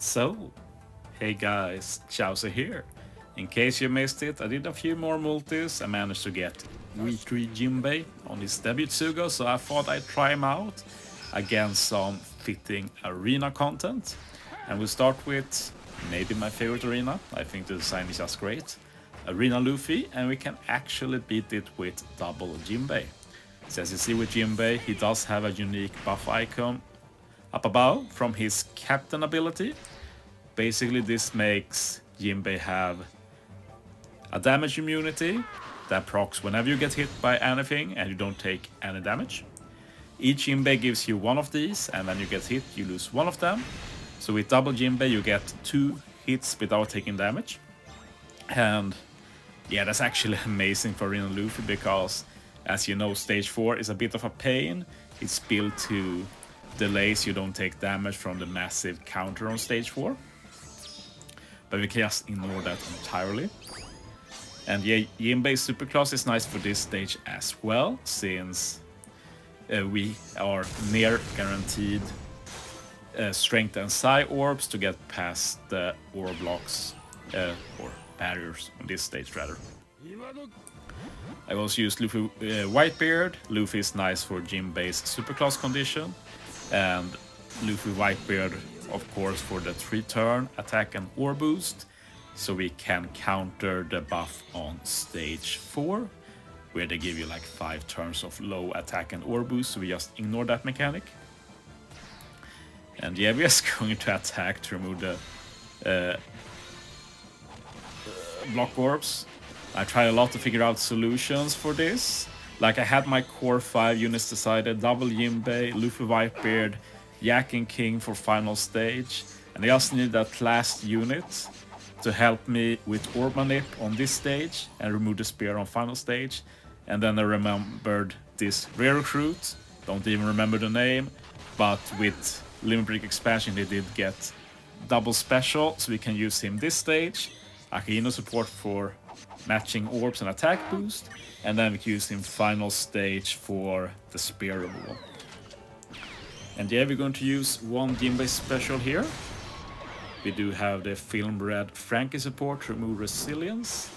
So, hey guys, Chauzu here. In case you missed it, I did a few more multis. I managed to get V3 Jinbe on his debut Tsugo, so I thought I'd try him out against some fitting arena content. And we'll start with maybe my favorite arena. I think the design is just great. Arena Luffy, and we can actually beat it with double Jinbe. So as you see with Jinbe, he does have a unique buff icon up above from his captain ability. Basically this makes Jinbe have a damage immunity that procs whenever you get hit by anything and you don't take any damage. Each Jinbe gives you one of these, and when you get hit you lose one of them. So with double Jinbe you get 2 hits without taking damage. And yeah, that's actually amazing for Arena Luffy because, as you know, stage 4 is a bit of a pain. It's built to delay so you don't take damage from the massive counter on stage 4. But we can just ignore that entirely. And yeah, Jinbei's superclass is nice for this stage as well, since we are near guaranteed strength and psi orbs to get past the orb blocks, or barriers on this stage rather. I also used Luffy Whitebeard. Luffy is nice for Jinbei's superclass condition, and Luffy Whitebeard of course for the 3-turn attack and orb boost, so we can counter the buff on stage 4 where they give you like 5 turns of low attack and orb boost, so we just ignore that mechanic. And yeah, we're just going to attack to remove the block orbs. I tried a lot to figure out solutions for this. Like I had my core 5 units decided, double Jinbe, Luffy Whitebeard, Yak and King for final stage, and I just need that last unit to help me with Orb Manip on this stage and remove the spear on final stage. And then I remembered this rare recruit, don't even remember the name, but with Limit Break expansion they did get double special, so we can use him this stage. Akino support for matching orbs and attack boost, and then we can use him final stage for the spear removal. And yeah, we're going to use one Jinbe special here. We do have the film red Franky support to remove resilience.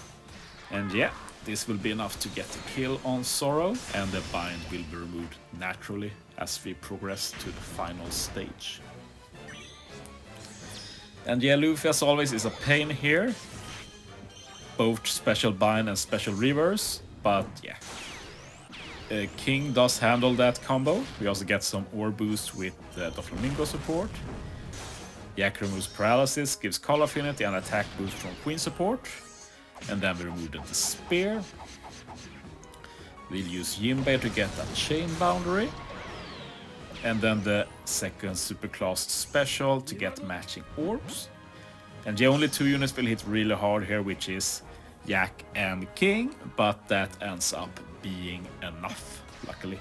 And yeah, this will be enough to get the kill on Zoro, and the bind will be removed naturally as we progress to the final stage. And yeah, Luffy as always is a pain here. Both special bind and special reverse, but yeah. King does handle that combo. We also get some orb boost with the Doflamingo support. Yak removes paralysis, gives call affinity and attack boost from Queen support. And then we remove the spear. We'll use Jinbe to get that chain boundary. And then the second superclass special to get matching orbs. And the only 2 units will hit really hard here, which is Yak and King, but that ends up being enough, luckily.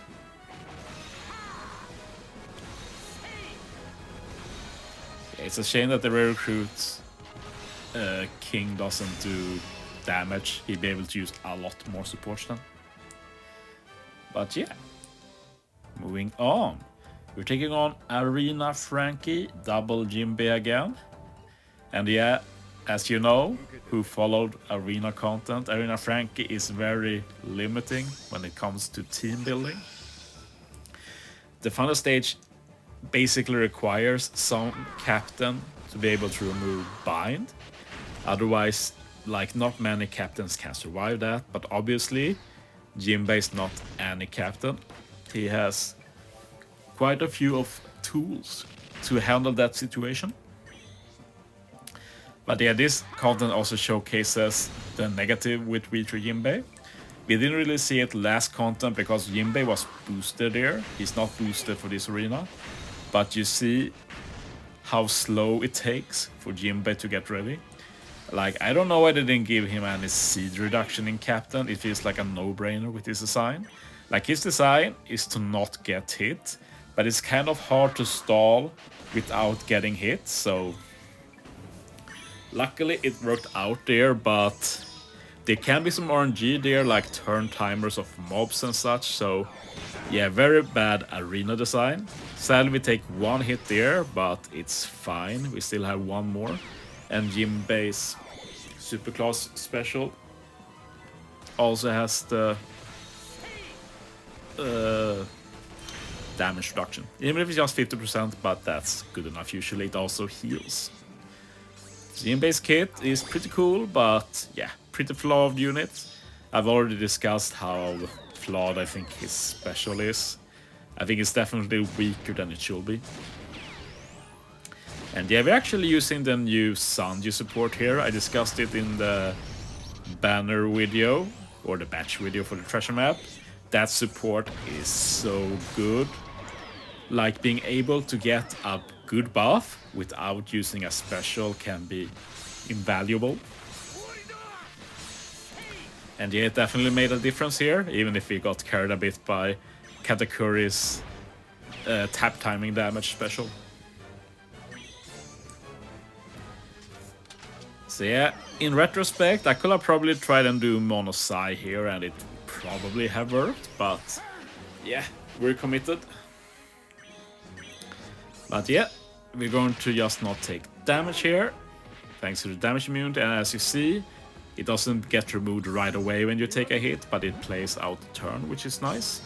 Yeah, it's a shame that the rare recruit King doesn't do damage. He'd be able to use a lot more support then. But yeah, moving on. We're taking on Arena Franky, double Jinbe again. And yeah, as you know, who followed arena content, Arena Franky is very limiting when it comes to team building. The final stage basically requires some captain to be able to remove bind. Otherwise, like, not many captains can survive that, but obviously Jinbe is not any captain. He has quite a few of tools to handle that situation. But yeah, this content also showcases the negative with V3 Jinbe. We didn't really see it last content because Jinbe was boosted there. He's not boosted for this arena. But you see how slow it takes for Jinbe to get ready. Like, I don't know why they didn't give him any seed reduction in captain. It feels like a no-brainer with his design. Like, his design is to not get hit, but it's kind of hard to stall without getting hit, so luckily it worked out there. But there can be some RNG there, like turn timers of mobs and such, so yeah, very bad arena design. Sadly, we take one hit there, but it's fine. We still have one more. And Jinbe's Superclass special also has the damage reduction. Even if it's just 50%, but that's good enough. Usually it also heals. Jinbe's kit is pretty cool, but yeah, pretty flawed unit. I've already discussed how flawed I think his special is. I think it's definitely weaker than it should be. And yeah, we're actually using the new Sanji support here. I discussed it in the banner video, or the batch video for the treasure map. That support is so good. Like, being able to get a good buff without using a special can be invaluable. And yeah, it definitely made a difference here, even if we got carried a bit by Katakuri's tap timing damage special. So yeah, in retrospect, I could have probably tried and do Monosai here, and it probably have worked, but yeah, we're committed. But yeah, we're going to just not take damage here, thanks to the damage immunity, and as you see, it doesn't get removed right away when you take a hit, but it plays out the turn, which is nice.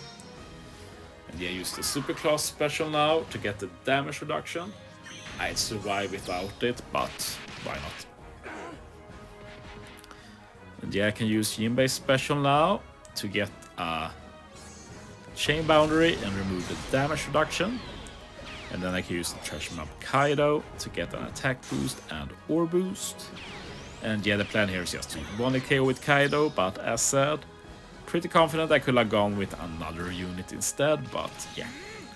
And yeah, use the Superclass special now to get the damage reduction. I'd survive without it, but why not? And yeah, I can use Jinbe's special now to get a chain boundary and remove the damage reduction. And then I can use the treasure map Kaido to get an attack boost and ore boost. And yeah, the plan here is just to one KO with Kaido, but as said, pretty confident I could have gone with another unit instead, but yeah,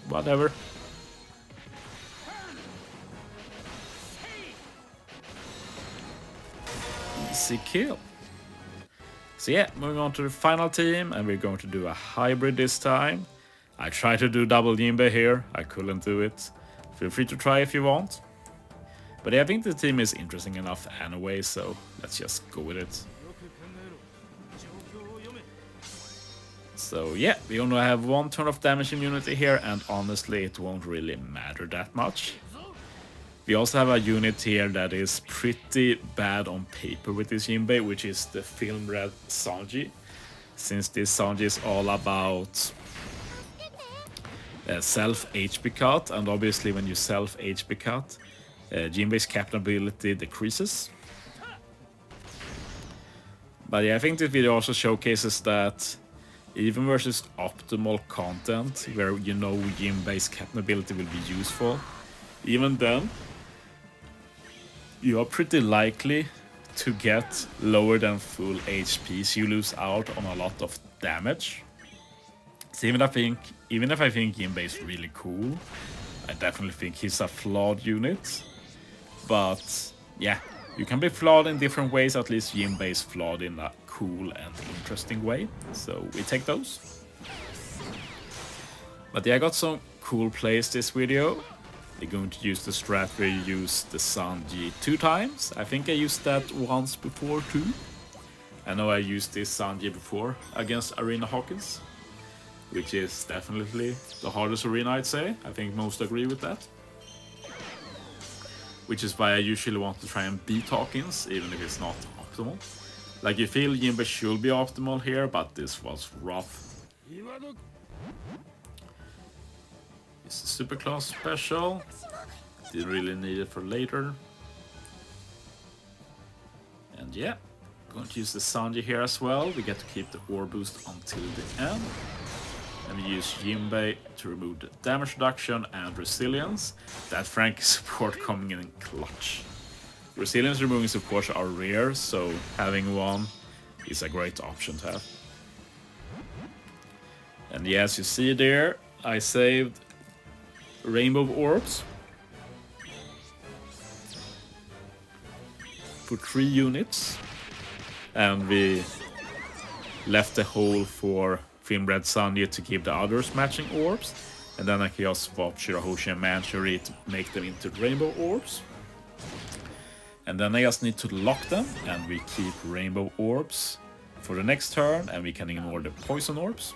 whatever. Easy kill. So yeah, moving on to the final team, and we're going to do a hybrid this time. I tried to do double Jinbe here, I couldn't do it. Feel free to try if you want. But yeah, I think the team is interesting enough anyway, so let's just go with it. So yeah, we only have one turn of damage immunity here, and honestly it won't really matter that much. We also have a unit here that is pretty bad on paper with this Jinbe, which is the Film Red Sanji. Since this Sanji is all about self HP cut, and obviously when you self HP cut, Jinbe's captain ability decreases. But yeah, I think this video also showcases that even versus optimal content, where you know Jinbe's captain ability will be useful, even then, you are pretty likely to get lower than full HP, so you lose out on a lot of damage. So even if I think Jinbe is really cool, I definitely think he's a flawed unit. But yeah, you can be flawed in different ways, at least Jinbe is flawed in a cool and interesting way. So we take those. But yeah, I got some cool plays this video. We're going to use the strat where you use the Sanji 2 times. I think I used that once before too. I know I used this Sanji before against Arena Hawkins, which is definitely the hardest arena, I'd say. I think most agree with that. Which is why I usually want to try and beat Hawkins, even if it's not optimal. Like, you feel Jinbe should be optimal here, but this was rough. It's a Superclass special. Didn't really need it for later. And yeah, going to use the Sanji here as well. We get to keep the ore boost until the end. And we use Jinbe to remove the damage reduction and resilience. That Franky support coming in clutch. Resilience removing supports are rare, so having one is a great option to have. And yeah, as you see there, I saved Rainbow Orbs for 3 units, and we left the hole for Film Red Sanji to give the others matching orbs, and then I can just swap Shirahoshi and Manchuri to make them into Rainbow Orbs. And then I just need to lock them, and we keep Rainbow Orbs for the next turn, and we can ignore the Poison Orbs.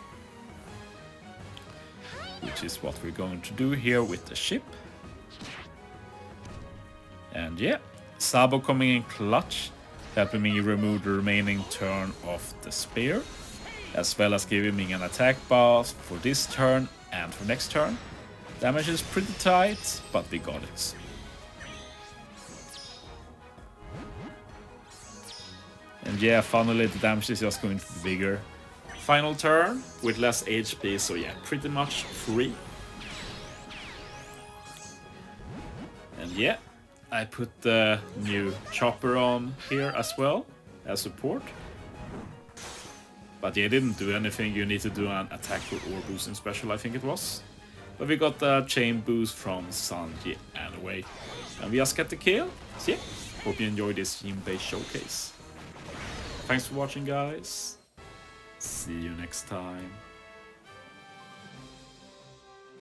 which is what we're going to do here with the ship. And yeah, Sabo coming in clutch, helping me remove the remaining turn of the spear, as well as giving me an attack buff for this turn and for next turn. Damage is pretty tight, but we got it. And yeah, finally the damage is just going to be bigger. Final turn with less HP, so yeah, pretty much free. And yeah, I put the new chopper on here as well as support. But yeah, it didn't do anything. You need to do an attack or boosting special, I think it was. But we got the chain boost from Sanji anyway. And we just got the kill. So yeah, hope you enjoyed this Jinbe showcase. Thanks for watching, guys. See you next time.